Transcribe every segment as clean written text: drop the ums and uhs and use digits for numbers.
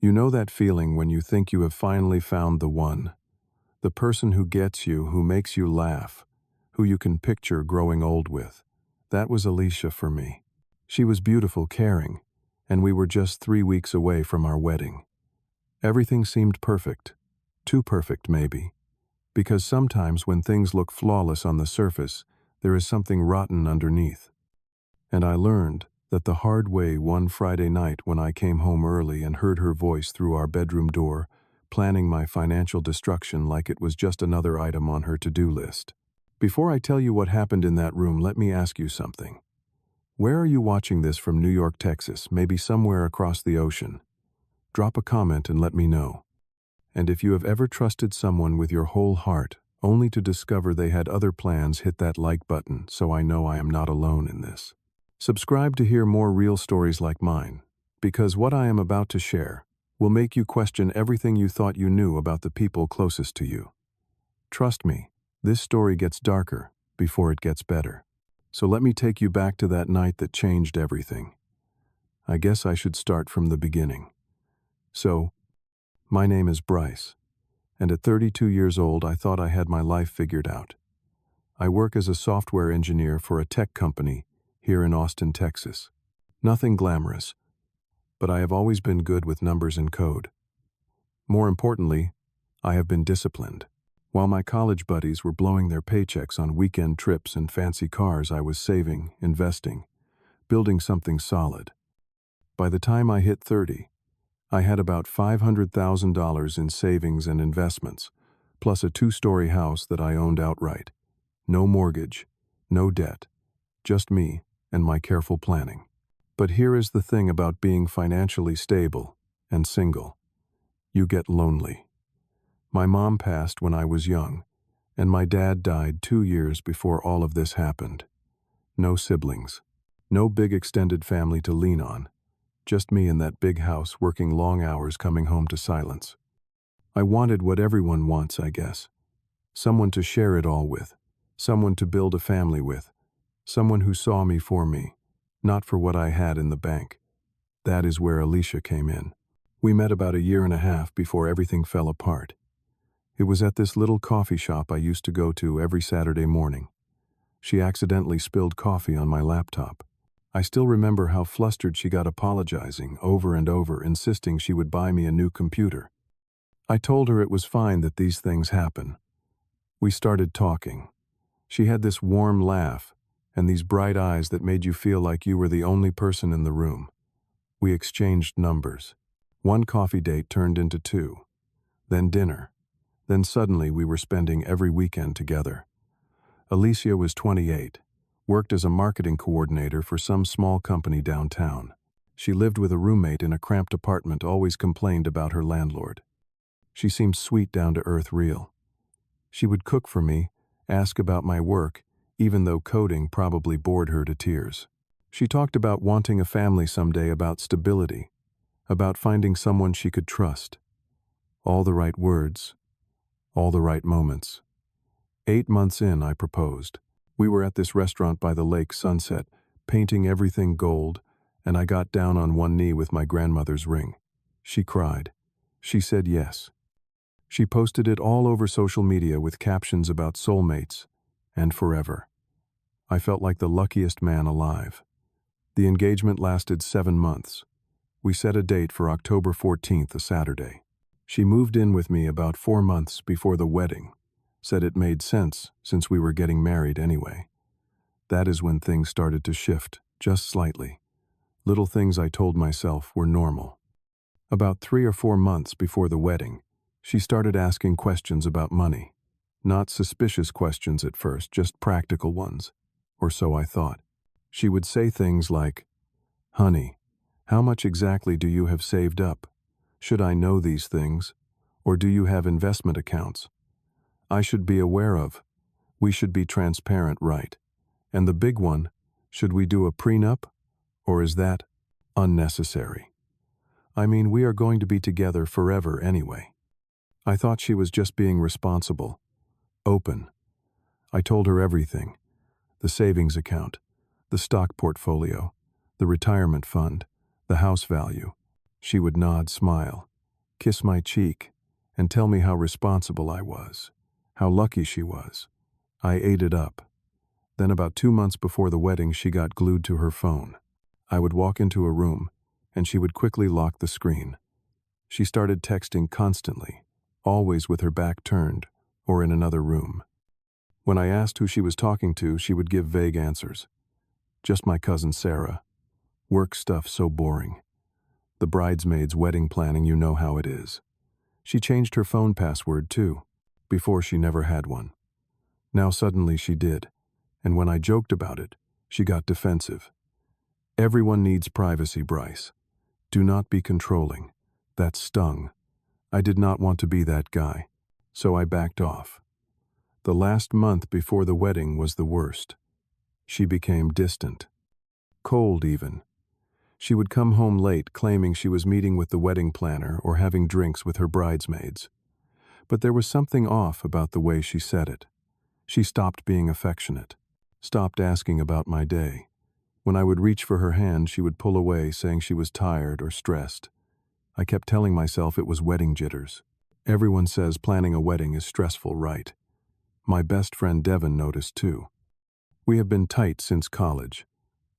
You know that feeling when you think you have finally found the one, the person who gets you, who makes you laugh, who you can picture growing old with. That was Alicia for me. She was beautiful, caring, and we were just 3 weeks away from our wedding. Everything seemed perfect. Too perfect, maybe. Because sometimes when things look flawless on the surface, there is something rotten underneath. And I learned that the hard way one Friday night when I came home early and heard her voice through our bedroom door, planning my financial destruction like it was just another item on her to-do list. Before I tell you what happened in that room, let me ask you something. Where are you watching this from? New York, Texas, maybe somewhere across the ocean? Drop a comment and let me know. And if you have ever trusted someone with your whole heart, only to discover they had other plans, hit that like button so I know I am not alone in this. Subscribe to hear more real stories like mine, because what I am about to share will make you question everything you thought you knew about the people closest to you. Trust me, this story gets darker before it gets better. So let me take you back to that night that changed everything. I guess I should start from the beginning. So, my name is Bryce, and at 32 years old I thought I had my life figured out. I work as a software engineer for a tech company here in Austin, Texas. Nothing glamorous, but I have always been good with numbers and code. More importantly, I have been disciplined. While my college buddies were blowing their paychecks on weekend trips and fancy cars, I was saving, investing, building something solid. By the time I hit 30, I had about $500,000 in savings and investments, plus a 2-story house that I owned outright. No mortgage, no debt, just me and my careful planning. But here is the thing about being financially stable and single. You get lonely. My mom passed when I was young, and my dad died 2 years before all of this happened. No siblings, no big extended family to lean on. Just me in that big house working long hours, coming home to silence. I wanted what everyone wants, I guess. Someone to share it all with. Someone to build a family with. Someone who saw me for me, not for what I had in the bank. That is where Alicia came in. We met about 1.5 years before everything fell apart. It was at this little coffee shop I used to go to every Saturday morning. She accidentally spilled coffee on my laptop. I still remember how flustered she got, apologizing over and over, insisting she would buy me a new computer. I told her it was fine, that these things happen. We started talking. She had this warm laugh and these bright eyes that made you feel like you were the only person in the room. We exchanged numbers. 1 coffee date turned into 2. Then dinner. Then suddenly we were spending every weekend together. Alicia was 28. Worked as a marketing coordinator for some small company downtown. She lived with a roommate in a cramped apartment, always complained about her landlord. She seemed sweet, down to earth, real. She would cook for me, ask about my work, even though coding probably bored her to tears. She talked about wanting a family someday, about stability, about finding someone she could trust. All the right words, all the right moments. 8 months in, I proposed. We were at this restaurant by the lake, sunset, painting everything gold, and I got down on one knee with my grandmother's ring. She cried. She said yes. She posted it all over social media with captions about soulmates and forever. I felt like the luckiest man alive. The engagement lasted 7 months. We set a date for October 14th, a Saturday. She moved in with me about 4 months before the wedding. Said it made sense since we were getting married anyway. That is when things started to shift, just slightly. Little things I told myself were normal. About 3 or 4 months before the wedding, she started asking questions about money. Not suspicious questions at first, just practical ones. Or so I thought. She would say things like, "Honey, how much exactly do you have saved up? Should I know these things? Or do you have investment accounts? I should be aware of. We should be transparent, right? And the big one, should we do a prenup? Or is that unnecessary? I mean, we are going to be together forever anyway." I thought she was just being responsible, open. I told her everything. The savings account, the stock portfolio, the retirement fund, the house value. She would nod, smile. kiss my cheek, and tell me how responsible I was, how lucky she was. I ate it up. Then about 2 months before the wedding, she got glued to her phone. I would walk into a room, and she would quickly lock the screen. She started texting constantly, always with her back turned or in another room. When I asked who she was talking to, she would give vague answers. Just my cousin Sarah. Work stuff so boring. The bridesmaid's wedding planning, you know how it is. She changed her phone password too. Before she never had one. Now suddenly she did, and when I joked about it, she got defensive. Everyone needs privacy, Bryce. Do not be controlling. That stung. I did not want to be that guy, so I backed off. The last month before the wedding was the worst. She became distant. Cold even. She would come home late claiming she was meeting with the wedding planner or having drinks with her bridesmaids. But there was something off about the way she said it. She stopped being affectionate, stopped asking about my day. When I would reach for her hand, she would pull away, saying she was tired or stressed. I kept telling myself it was wedding jitters. Everyone says planning a wedding is stressful, right? My best friend Devin noticed too. We have been tight since college,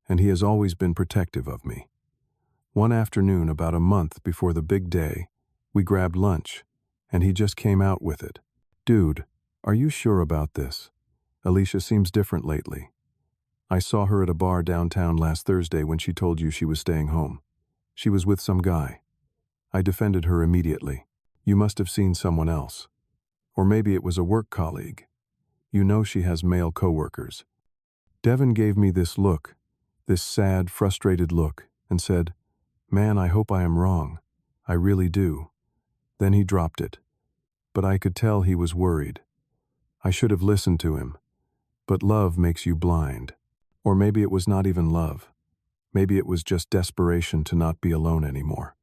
and he has always been protective of me. One afternoon, about a month before the big day, we grabbed lunch, and he just came out with it. Dude, are you sure about this? Alicia seems different lately. I saw her at a bar downtown last Thursday when she told you she was staying home. She was with some guy. I defended her immediately. You must have seen someone else. Or maybe it was a work colleague. You know she has male coworkers. Devin gave me this look, this sad, frustrated look, and said, "Man, I hope I am wrong. I really do." Then he dropped it. But I could tell he was worried. I should have listened to him. But love makes you blind. Or maybe it was not even love. Maybe it was just desperation to not be alone anymore.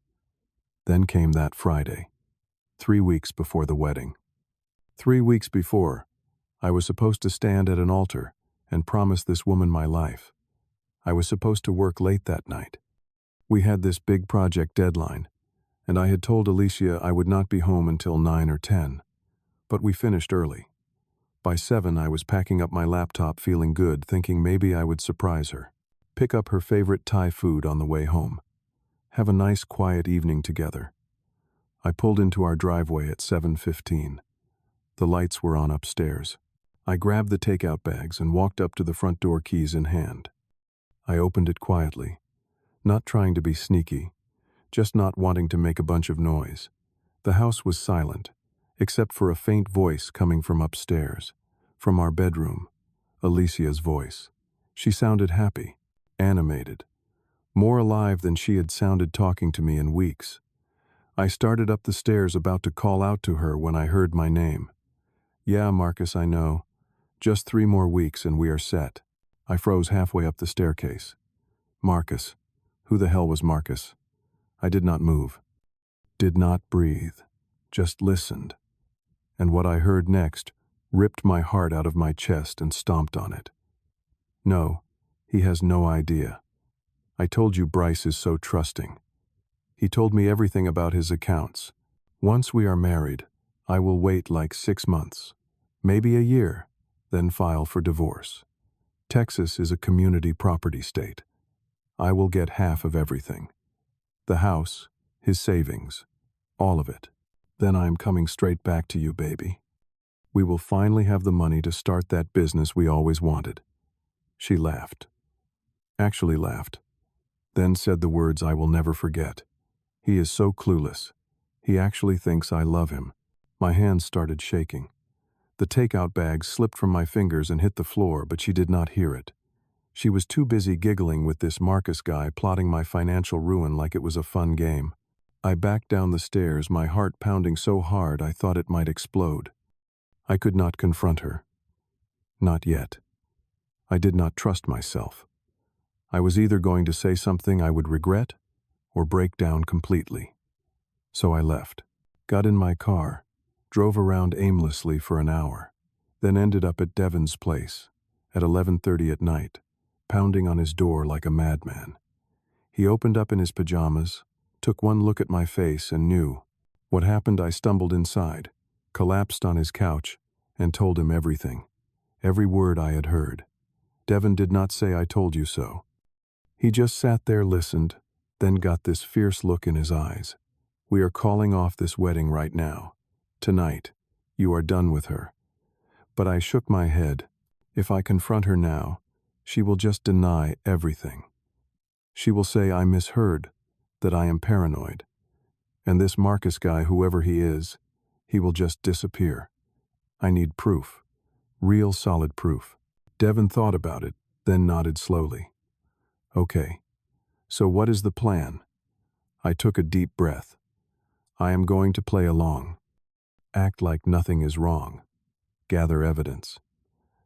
Then came that Friday, 3 weeks before the wedding. 3 weeks before, I was supposed to stand at an altar and promise this woman my life. I was supposed to work late that night. We had this big project deadline, and I had told Alicia I would not be home until 9 or 10. But we finished early. By 7, I was packing up my laptop, feeling good, thinking maybe I would surprise her. Pick up her favorite Thai food on the way home. Have a nice, quiet evening together. I pulled into our driveway at 7:15. The lights were on upstairs. I grabbed the takeout bags and walked up to the front door, keys in hand. I opened it quietly, not trying to be sneaky, just not wanting to make a bunch of noise. The house was silent, except for a faint voice coming from upstairs, from our bedroom, Alicia's voice. She sounded happy, animated, more alive than she had sounded talking to me in weeks. I started up the stairs, about to call out to her when I heard my name. "Yeah, Marcus, I know. Just 3 more weeks and we are set." I froze halfway up the staircase. Marcus. Who the hell was Marcus? I did not move. Did not breathe. Just listened. And what I heard next ripped my heart out of my chest and stomped on it. No, he has no idea. I told you Bryce is so trusting. He told me everything about his accounts. Once we are married, I will wait like 6 months, maybe a year, then file for divorce. Texas is a community property state. I will get half of everything. The house, his savings, all of it. Then I am coming straight back to you, baby. We will finally have the money to start that business we always wanted. She laughed. Actually laughed. Then said the words I will never forget. He is so clueless. He actually thinks I love him. My hands started shaking. The takeout bag slipped from my fingers and hit the floor, but she did not hear it. She was too busy giggling with this Marcus guy, plotting my financial ruin like it was a fun game. I backed down the stairs, my heart pounding so hard I thought it might explode. I could not confront her. Not yet. I did not trust myself. I was either going to say something I would regret or break down completely. So I left, got in my car, drove around aimlessly for an hour, then ended up at Devin's place at 11:30 at night, pounding on his door like a madman. He opened up in his pajamas, took one look at my face and knew, What happened, I stumbled inside, collapsed on his couch, and told him everything. Every word I had heard. Devin did not say "I told you so." He just sat there, listened, then got this fierce look in his eyes. "We are calling off this wedding right now. Tonight. You are done with her." But I shook my head. If I confront her now, she will just deny everything. She will say I misheard, that I am paranoid. And this Marcus guy, whoever he is, he will just disappear. I need proof. Real solid proof. Devin thought about it, then nodded slowly. "Okay. So what is the plan?" I took a deep breath. "I am going to play along. Act like nothing is wrong. Gather evidence.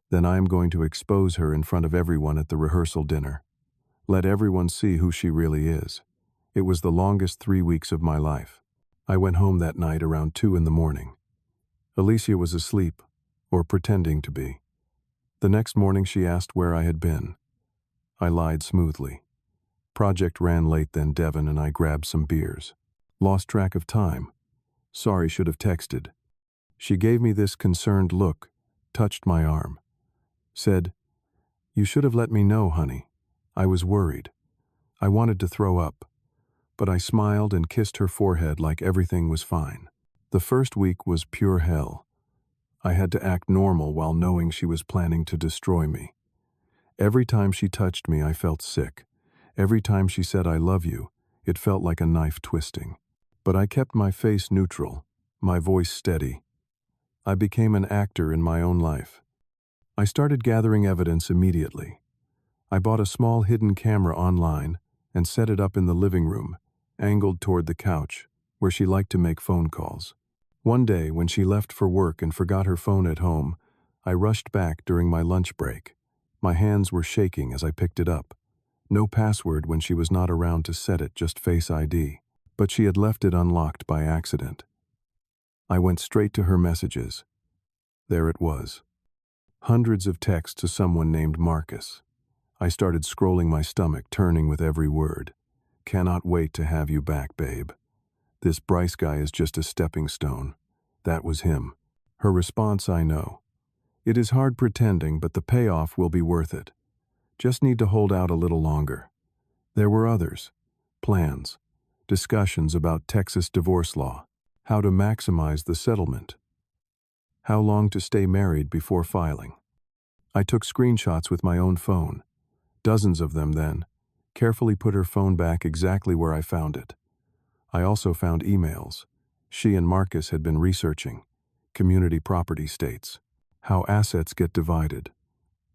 Then I am going to expose her in front of everyone at the rehearsal dinner. Let everyone see who she really is." It was the longest 3 weeks of my life. I went home that night around 2 in the morning. Alicia was asleep, or pretending to be. The next morning she asked where I had been. I lied smoothly. Project ran late, then Devin and I grabbed some beers. Lost track of time. Sorry, should have texted. She gave me this concerned look, touched my arm. Said, "You should have let me know, honey. I was worried. I wanted to throw up." But I smiled and kissed her forehead like everything was fine. The first week was pure hell. I had to act normal while knowing she was planning to destroy me. Every time she touched me, I felt sick. Every time she said "I love you," it felt like a knife twisting. But I kept my face neutral, my voice steady. I became an actor in my own life. I started gathering evidence immediately. I bought a small hidden camera online and set it up in the living room, angled toward the couch, where she liked to make phone calls. One day, when she left for work and forgot her phone at home, I rushed back during my lunch break. My hands were shaking as I picked it up. No password when she was not around to set it, just Face ID. But she had left it unlocked by accident. I went straight to her messages. There it was. Hundreds of texts to someone named Marcus. I started scrolling, my stomach turning with every word. "Cannot wait to have you back, babe. This Bryce guy is just a stepping stone." That was him. Her response, "I know. It is hard pretending, but the payoff will be worth it. Just need to hold out a little longer." There were others. Plans. Discussions about Texas divorce law. How to maximize the settlement. How long to stay married before filing. I took screenshots with my own phone. Dozens of them then. Carefully put her phone back exactly where I found it. I also found emails. She and Marcus had been researching. Community property states. How assets get divided.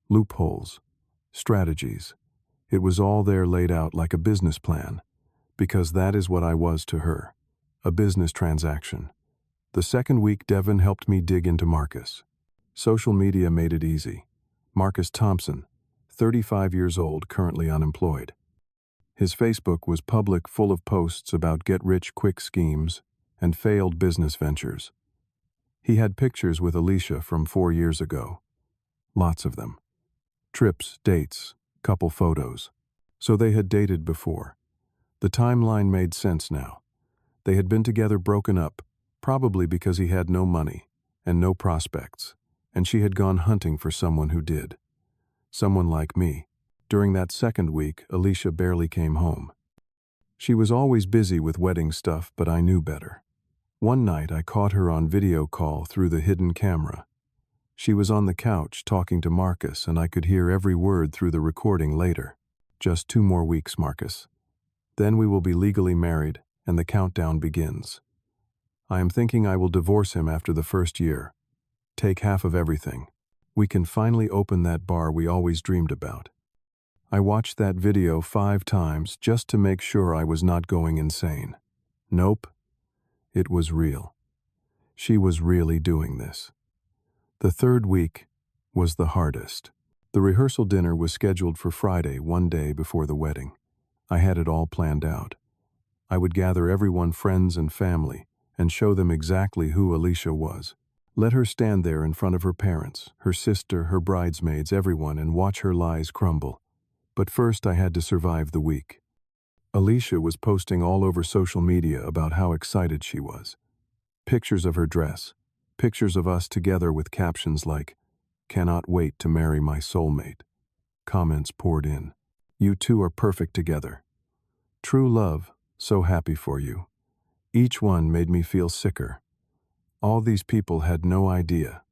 Loopholes. Strategies. It was all there, laid out like a business plan. Because that is what I was to her. A business transaction. The second week, Devin helped me dig into Marcus. Social media made it easy. Marcus Thompson, 35 years old, currently unemployed. His Facebook was public, full of posts about get-rich-quick schemes and failed business ventures. He had pictures with Alicia from 4 years ago. Lots of them. Trips, dates, couple photos. So they had dated before. The timeline made sense now. They had been together, broken up, probably because he had no money and no prospects, and she had gone hunting for someone who did. Someone like me. During that second week, Alicia barely came home. She was always busy with wedding stuff, but I knew better. One night I caught her on video call through the hidden camera. She was on the couch talking to Marcus, and I could hear every word through the recording later. "Just 2 more weeks, Marcus. Then we will be legally married, and the countdown begins. I am thinking I will divorce him after the first year. Take half of everything. We can finally open that bar we always dreamed about." I watched that video 5 times just to make sure I was not going insane. Nope. It was real. She was really doing this. The third week was the hardest. The rehearsal dinner was scheduled for Friday, 1 day before the wedding. I had it all planned out. I would gather everyone, friends and family, and show them exactly who Alicia was. Let her stand there in front of her parents, her sister, her bridesmaids, everyone, and watch her lies crumble. But first I had to survive the week. Alicia was posting all over social media about how excited she was. Pictures of her dress. Pictures of us together with captions like, "Cannot wait to marry my soulmate." Comments poured in. "You two are perfect together. True love, so happy for you." Each one made me feel sicker. All these people had no idea.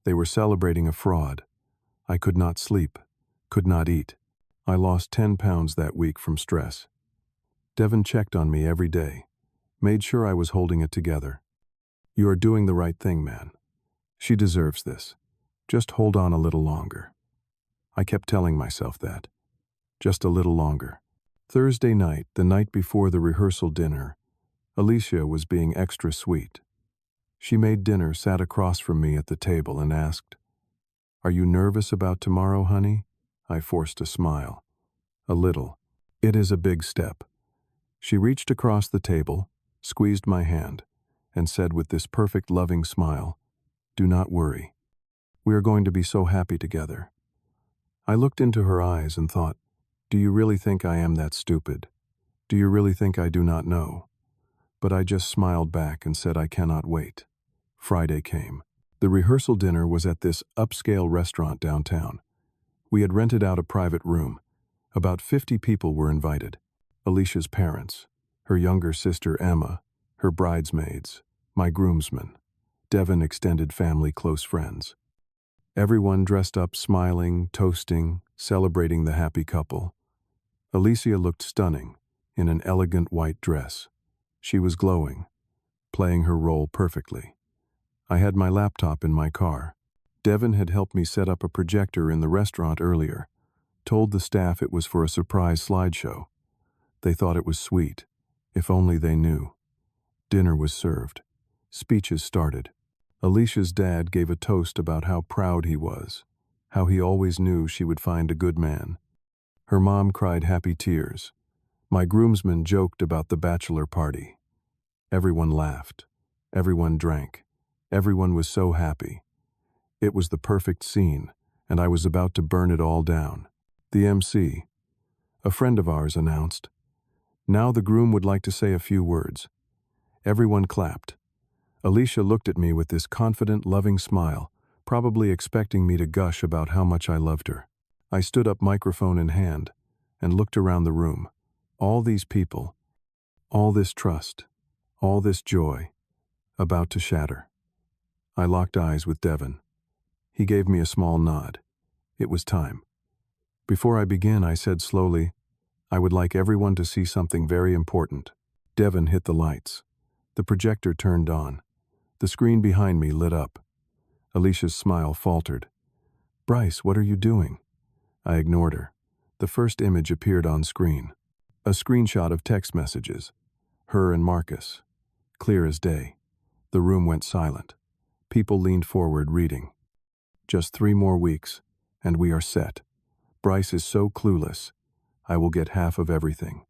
They were celebrating a fraud. I could not sleep, could not eat. I lost 10 pounds that week from stress. Devon checked on me every day, made sure I was holding it together. "You are doing the right thing, man. She deserves this. Just hold on a little longer." I kept telling myself that. Just a little longer. Thursday night, the night before the rehearsal dinner, Alicia was being extra sweet. She made dinner, sat across from me at the table, and asked, "Are you nervous about tomorrow, honey?" I forced a smile. "A little. It is a big step." She reached across the table, squeezed my hand, and said with this perfect loving smile, "Do not worry. We are going to be so happy together." I looked into her eyes and thought, do you really think I am that stupid? Do you really think I do not know? But I just smiled back and said I cannot wait. Friday came. The rehearsal dinner was at this upscale restaurant downtown. We had rented out a private room. About 50 people were invited. Alicia's parents, her younger sister Emma, her bridesmaids, my groomsmen, Devon extended family, close friends. Everyone dressed up, smiling, toasting, celebrating the happy couple. Alicia looked stunning, in an elegant white dress. She was glowing, playing her role perfectly. I had my laptop in my car. Devon had helped me set up a projector in the restaurant earlier, told the staff it was for a surprise slideshow. They thought it was sweet, if only they knew. Dinner was served. Speeches started. Alicia's dad gave a toast about how proud he was, how he always knew she would find a good man. Her mom cried happy tears. My groomsmen joked about the bachelor party. Everyone laughed. Everyone drank. Everyone was so happy. It was the perfect scene, and I was about to burn it all down. The MC, a friend of ours, announced, "Now the groom would like to say a few words." Everyone clapped. Alicia looked at me with this confident, loving smile, probably expecting me to gush about how much I loved her. I stood up, microphone in hand, and looked around the room. All these people, all this trust, all this joy, about to shatter. I locked eyes with Devon. He gave me a small nod. It was time. Before I began, I said slowly, "I would like everyone to see something very important." Devon hit the lights. The projector turned on. The screen behind me lit up. Alicia's smile faltered. "Bryce, what are you doing?" I ignored her. The first image appeared on screen. A screenshot of text messages. Her and Marcus. Clear as day. The room went silent. People leaned forward, reading. "Just 3 more weeks, and we are set. Bryce is so clueless. I will get half of everything."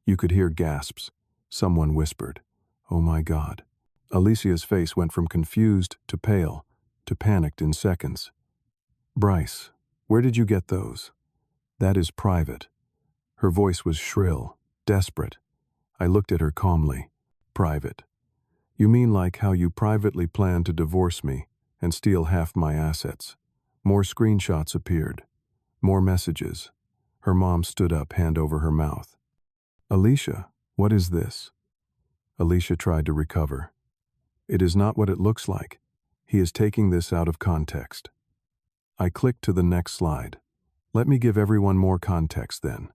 You could hear gasps. Someone whispered, "Oh my God." Alicia's face went from confused to pale to panicked in seconds. "Bryce, where did you get those?" "That is private." Her voice was shrill, desperate. I looked at her calmly. "Private? You mean like how you privately planned to divorce me and steal half my assets?" More screenshots appeared. More messages. Her mom stood up, hand over her mouth. "Alicia, what is this?" Alicia tried to recover. "It is not what it looks like. He is taking this out of context." I clicked to the next slide. Let me give everyone more context then.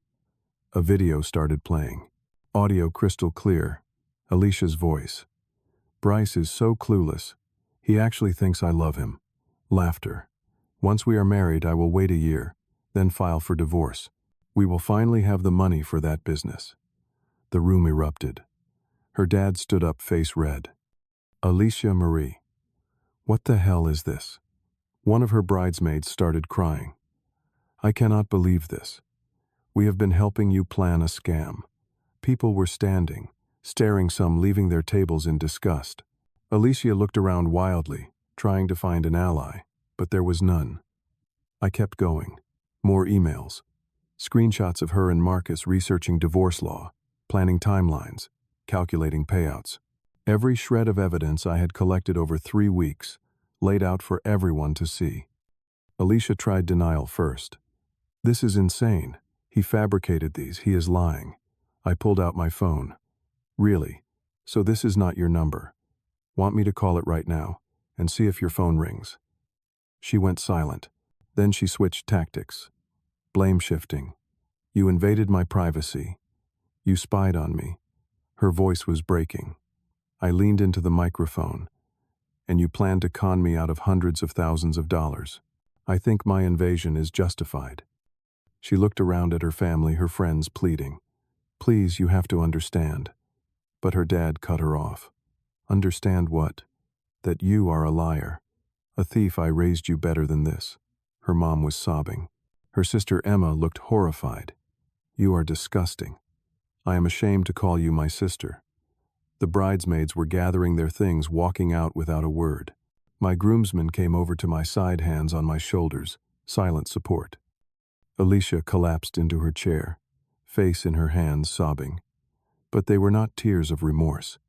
A video started playing. Audio crystal clear. Alicia's voice. "Bryce is so clueless. He actually thinks I love him." Laughter. "Once we are married, I will wait a year, then file for divorce. We will finally have the money for that business." The room erupted. Her dad stood up, face red. "Alicia Marie, what the hell is this?" One of her bridesmaids started crying. "I cannot believe this. We have been helping you plan a scam." People were standing, staring, some leaving their tables in disgust. Alicia looked around wildly, trying to find an ally, but there was none. I kept going. More emails. Screenshots of her and Marcus researching divorce law, planning timelines, calculating payouts. Every shred of evidence I had collected over 3 weeks, laid out for everyone to see. Alicia tried denial first. "This is insane. He fabricated these. He is lying." I pulled out my phone. "Really? So this is not your number? Want me to call it right now and see if your phone rings?" She went silent. Then she switched tactics. Blame shifting. "You invaded my privacy. You spied on me." Her voice was breaking. I leaned into the microphone. "And you planned to con me out of hundreds of thousands of dollars. I think my invasion is justified." She looked around at her family, her friends, pleading. "Please, you have to understand." But her dad cut her off. "Understand what? That you are a liar. A thief. I raised you better than this." Her mom was sobbing. Her sister Emma looked horrified. "You are disgusting. I am ashamed to call you my sister." The bridesmaids were gathering their things, walking out without a word. My groomsmen came over to my side, hands on my shoulders, silent support. Alicia collapsed into her chair, face in her hands, sobbing. But they were not tears of remorse.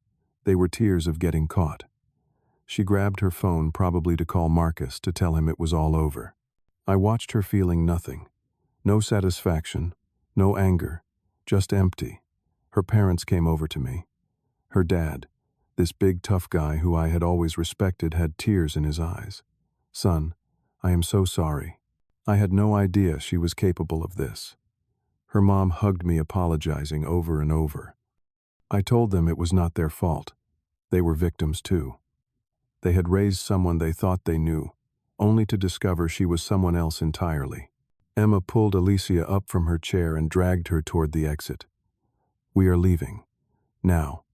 They were tears of getting caught. She grabbed her phone, probably to call Marcus, to tell him it was all over. I watched her, feeling nothing. No satisfaction, no anger, just empty. Her parents came over to me. Her dad, this big tough guy who I had always respected, had tears in his eyes. "Son, I am so sorry. I had no idea she was capable of this." Her mom hugged me, apologizing over and over. I told them it was not their fault. They were victims too. They had raised someone they thought they knew, only to discover she was someone else entirely. Emma pulled Alicia up from her chair and dragged her toward the exit. "We are leaving. Now."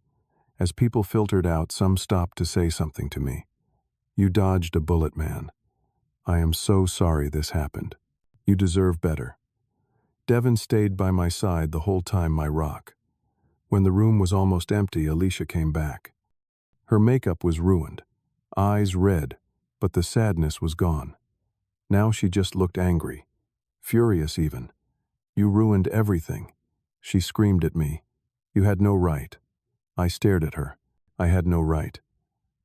As people filtered out, some stopped to say something to me. "You dodged a bullet, man. I am so sorry this happened. You deserve better." Devin stayed by my side the whole time, my rock. When the room was almost empty, Alicia came back. Her makeup was ruined, eyes red, but the sadness was gone. Now she just looked angry, furious even. "You ruined everything." She screamed at me. "You had no right." I stared at her. "I had no right.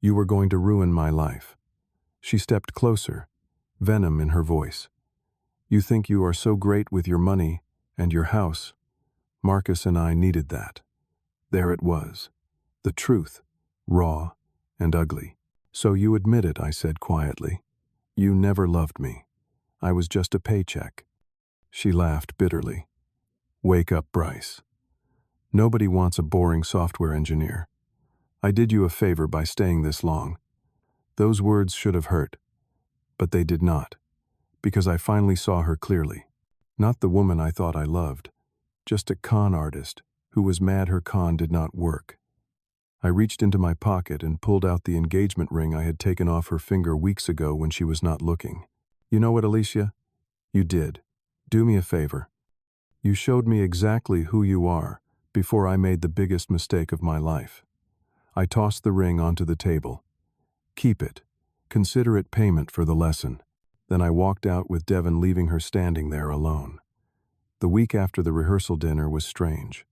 You were going to ruin my life." She stepped closer, venom in her voice. "You think you are so great with your money and your house. Marcus and I needed that." There it was. The truth, raw and ugly. "So you admit it," I said quietly. "You never loved me. I was just a paycheck." She laughed bitterly. "Wake up, Bryce. Nobody wants a boring software engineer. I did you a favor by staying this long." Those words should have hurt, but they did not, because I finally saw her clearly. Not the woman I thought I loved, just a con artist who was mad her con did not work. I reached into my pocket and pulled out the engagement ring I had taken off her finger weeks ago when she was not looking. "You know what, Alicia? You did. Do me a favor. You showed me exactly who you are before I made the biggest mistake of my life." I tossed the ring onto the table. "Keep it. Consider it payment for the lesson." Then I walked out with Devin, leaving her standing there alone. The week after the rehearsal dinner was strange.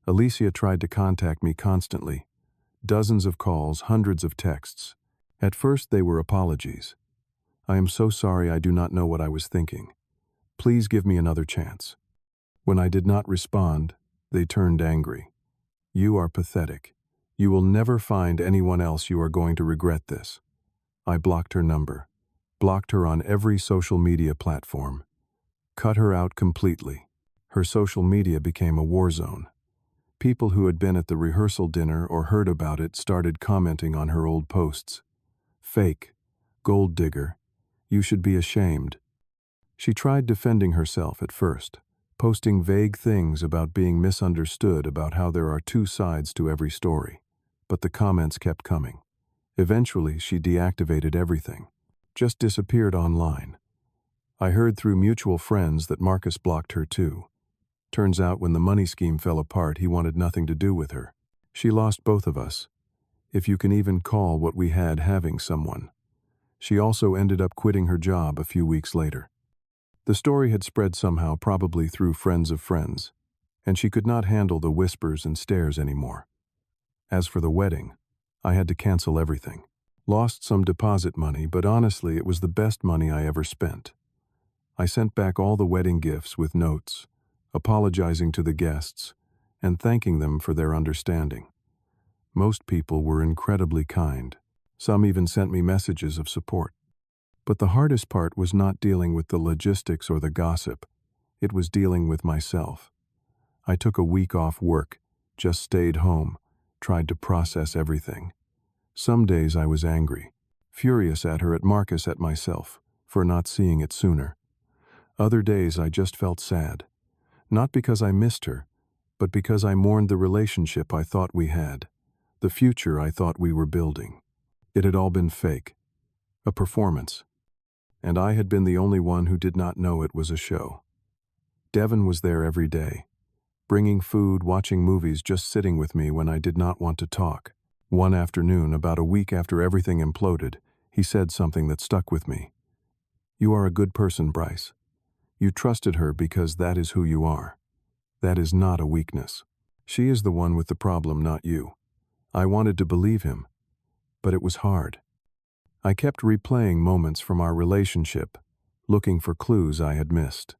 Alicia tried to contact me constantly. Dozens of calls, hundreds of texts. At first they were apologies. "I am so sorry, I do not know what I was thinking. Please give me another chance." When I did not respond, they turned angry. "You are pathetic. You will never find anyone else. You are going to regret this." I blocked her number, blocked her on every social media platform, cut her out completely. Her social media became a war zone. People who had been at the rehearsal dinner or heard about it started commenting on her old posts. "Fake. Gold digger. You should be ashamed." She tried defending herself at first, posting vague things about being misunderstood, about how there are two sides to every story. But the comments kept coming. Eventually, she deactivated everything, just disappeared online. I heard through mutual friends that Marcus blocked her too. Turns out when the money scheme fell apart, he wanted nothing to do with her. She lost both of us, if you can even call what we had having someone. She also ended up quitting her job a few weeks later. The story had spread somehow, probably through friends of friends, and she could not handle the whispers and stares anymore. As for the wedding, I had to cancel everything. Lost some deposit money, but honestly, it was the best money I ever spent. I sent back all the wedding gifts with notes, apologizing to the guests, and thanking them for their understanding. Most people were incredibly kind. Some even sent me messages of support. But the hardest part was not dealing with the logistics or the gossip. It was dealing with myself. I took a week off work, just stayed home, tried to process everything. Some days I was angry, furious at her, at Marcus, at myself, for not seeing it sooner. Other days I just felt sad, not because I missed her, but because I mourned the relationship I thought we had, the future I thought we were building. It had all been fake, a performance, and I had been the only one who did not know it was a show. Devin was there every day, bringing food, watching movies, just sitting with me when I did not want to talk. One afternoon, about a week after everything imploded, he said something that stuck with me. "You are a good person, Bryce. You trusted her because that is who you are. That is not a weakness. She is the one with the problem, not you." I wanted to believe him, but it was hard. I kept replaying moments from our relationship, looking for clues I had missed.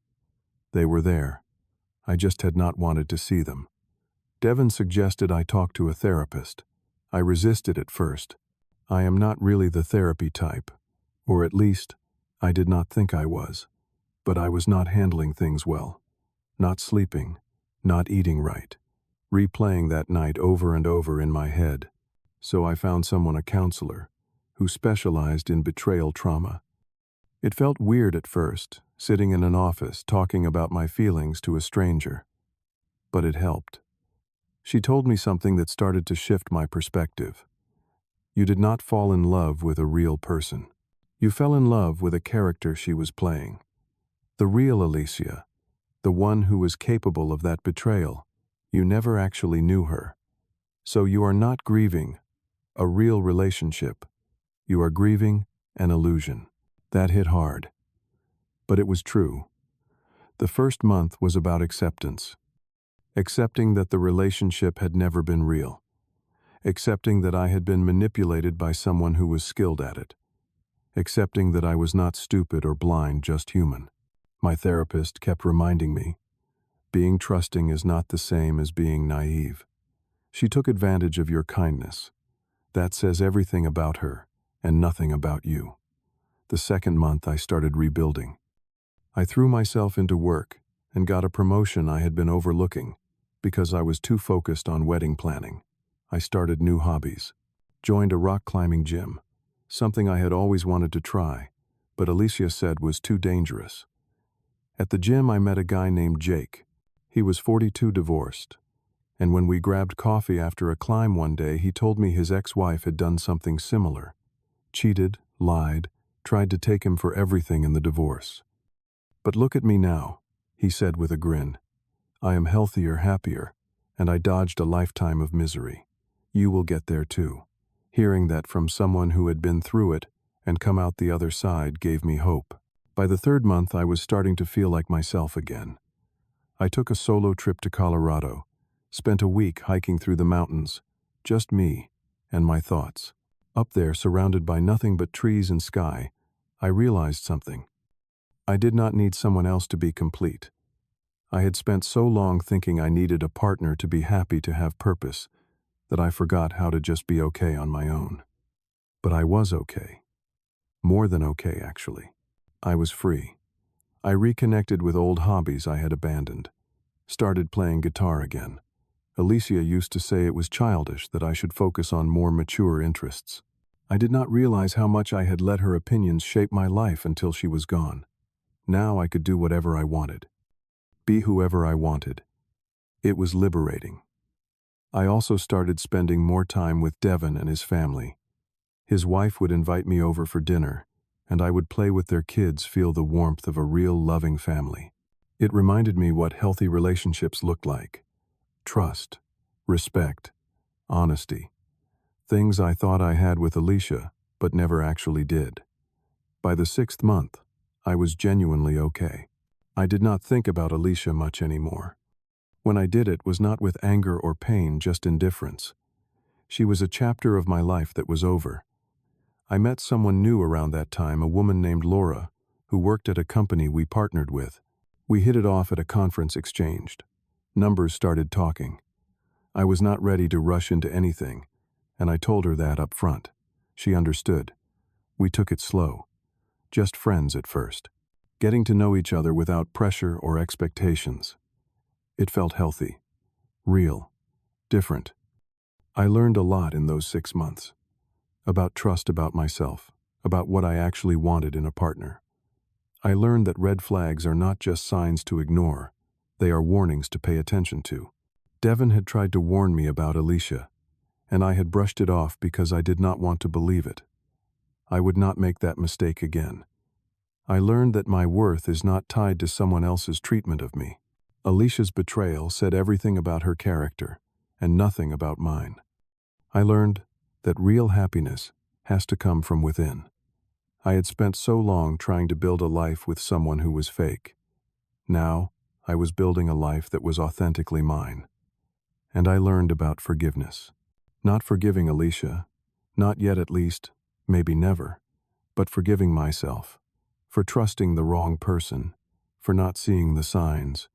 They were there. I just had not wanted to see them. Devin suggested I talk to a therapist. I resisted at first. I am not really the therapy type, or at least, I did not think I was. But I was not handling things well. Not sleeping, not eating right, replaying that night over and over in my head. So I found someone, a counselor, who specialized in betrayal trauma. It felt weird at first, sitting in an office talking about my feelings to a stranger. But it helped. She told me something that started to shift my perspective. You did not fall in love with a real person. You fell in love with a character she was playing. The real Alicia, the one who was capable of that betrayal. You never actually knew her. So you are not grieving a real relationship. You are grieving an illusion. That hit hard. But it was true. The first month was about acceptance. Accepting that the relationship had never been real. Accepting that I had been manipulated by someone who was skilled at it. Accepting that I was not stupid or blind, just human. My therapist kept reminding me, being trusting is not the same as being naive. She took advantage of your kindness. That says everything about her and nothing about you. The second month I started rebuilding. I threw myself into work and got a promotion I had been overlooking because I was too focused on wedding planning. I started new hobbies. Joined a rock climbing gym, something I had always wanted to try, but Alicia said was too dangerous. At the gym I met a guy named Jake. He was 42, divorced. And when we grabbed coffee after a climb one day, he told me his ex-wife had done something similar. Cheated, lied, tried to take him for everything in the divorce. "But look at me now," he said with a grin. "I am healthier, happier, and I dodged a lifetime of misery. You will get there too." Hearing that from someone who had been through it and come out the other side gave me hope. By the third month, I was starting to feel like myself again. I took a solo trip to Colorado, spent a week hiking through the mountains, just me and my thoughts. Up there, surrounded by nothing but trees and sky, I realized something. I did not need someone else to be complete. I had spent so long thinking I needed a partner to be happy, to have purpose, that I forgot how to just be okay on my own. But I was okay. More than okay, actually. I was free. I reconnected with old hobbies I had abandoned. Started playing guitar again. Alicia used to say it was childish, that I should focus on more mature interests. I did not realize how much I had let her opinions shape my life until she was gone. Now I could do whatever I wanted. Be whoever I wanted. It was liberating. I also started spending more time with Devin and his family. His wife would invite me over for dinner, and I would play with their kids, feel the warmth of a real loving family. It reminded me what healthy relationships looked like. Trust, respect, honesty. Things I thought I had with Alicia, but never actually did. By the 6th month, I was genuinely okay. I did not think about Alicia much anymore. When I did, it was not with anger or pain, just indifference. She was a chapter of my life that was over. I met someone new around that time, a woman named Laura, who worked at a company we partnered with. We hit it off at a conference exchanged. Numbers started talking. I was not ready to rush into anything, and I told her that up front. She understood. We took it slow. Just friends at first. Getting to know each other without pressure or expectations. It felt healthy. Real. Different. I learned a lot in those 6 months. About trust about myself. About what I actually wanted in a partner. I learned that red flags are not just signs to ignore. They are warnings to pay attention to. Devin had tried to warn me about Alicia, and I had brushed it off because I did not want to believe it. I would not make that mistake again. I learned that my worth is not tied to someone else's treatment of me. Alicia's betrayal said everything about her character, and nothing about mine. I learned that real happiness has to come from within. I had spent so long trying to build a life with someone who was fake. Now, I was building a life that was authentically mine. And I learned about forgiveness. Not forgiving Alicia, not yet at least, maybe never, but forgiving myself, for trusting the wrong person, for not seeing the signs,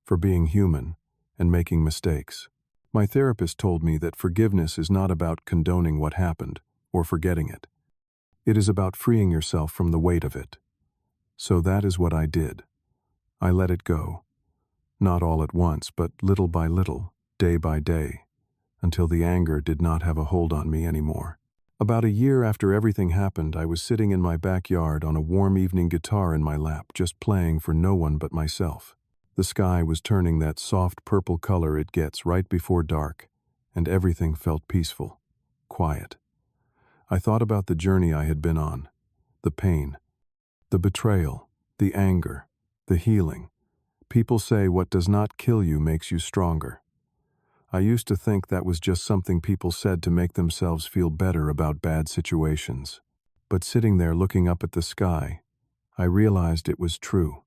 for being human and making mistakes. My therapist told me that forgiveness is not about condoning what happened or forgetting it. It is about freeing yourself from the weight of it. So that is what I did. I let it go. Not all at once, but little by little, day by day, until the anger did not have a hold on me anymore. About a year after everything happened, I was sitting in my backyard on a warm evening, guitar in my lap, just playing for no one but myself. The sky was turning that soft purple color it gets right before dark, and everything felt peaceful, quiet. I thought about the journey I had been on, the pain, the betrayal, the anger, the healing. People say what does not kill you makes you stronger. I used to think that was just something people said to make themselves feel better about bad situations. But sitting there looking up at the sky, I realized it was true.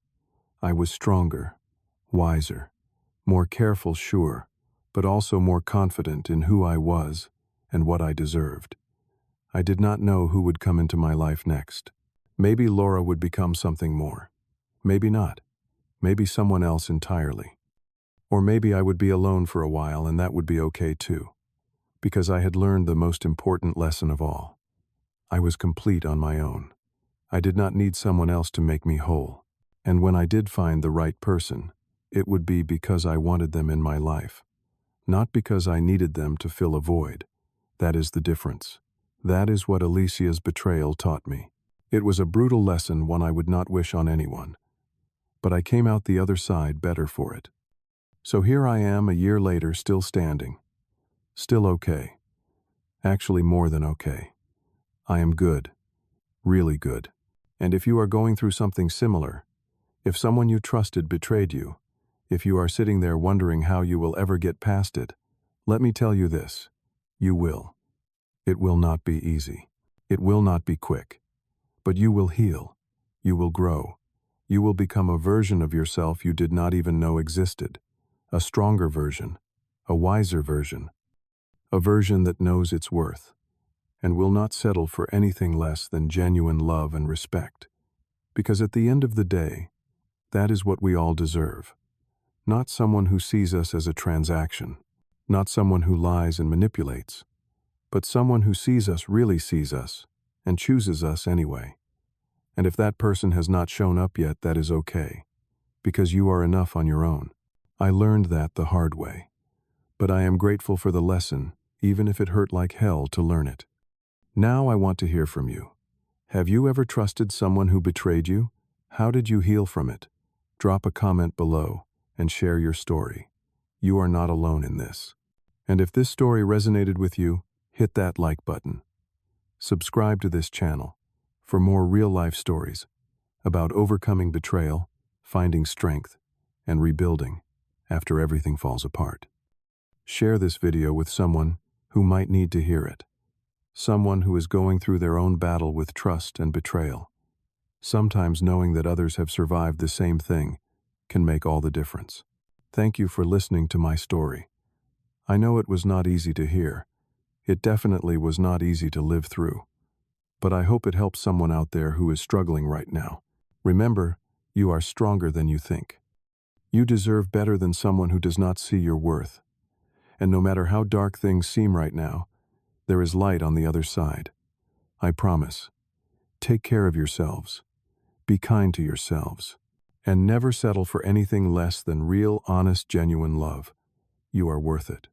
I was stronger, wiser, more careful, sure, but also more confident in who I was and what I deserved. I did not know who would come into my life next. Maybe Laura would become something more. Maybe not. Maybe someone else entirely. Or maybe I would be alone for a while, and that would be okay too. Because I had learned the most important lesson of all. I was complete on my own. I did not need someone else to make me whole. And when I did find the right person, it would be because I wanted them in my life. Not because I needed them to fill a void. That is the difference. That is what Alicia's betrayal taught me. It was a brutal lesson, one I would not wish on anyone. But I came out the other side better for it. So here I am a year later, still standing. Still okay. Actually more than okay. I am good. Really good. And if you are going through something similar, if someone you trusted betrayed you, if you are sitting there wondering how you will ever get past it, let me tell you this. You will. It will not be easy. It will not be quick. But you will heal. You will grow. You will become a version of yourself you did not even know existed. A stronger version. A wiser version. A version that knows its worth and will not settle for anything less than genuine love and respect. Because at the end of the day, that is what we all deserve. Not someone who sees us as a transaction. Not someone who lies and manipulates. But someone who sees us, really sees us, and chooses us anyway. And if that person has not shown up yet, that is okay. Because you are enough on your own. I learned that the hard way. But I am grateful for the lesson, even if it hurt like hell to learn it. Now I want to hear from you. Have you ever trusted someone who betrayed you? How did you heal from it? Drop a comment below and share your story. You are not alone in this. And if this story resonated with you, hit that like button. Subscribe to this channel for more real-life stories about overcoming betrayal, finding strength, and rebuilding after everything falls apart. Share this video with someone who might need to hear it. Someone who is going through their own battle with trust and betrayal. Sometimes knowing that others have survived the same thing can make all the difference. Thank you for listening to my story. I know it was not easy to hear. It definitely was not easy to live through. But I hope it helps someone out there who is struggling right now. Remember, you are stronger than you think. You deserve better than someone who does not see your worth. And no matter how dark things seem right now, there is light on the other side. I promise. Take care of yourselves. Be kind to yourselves. And never settle for anything less than real, honest, genuine love. You are worth it.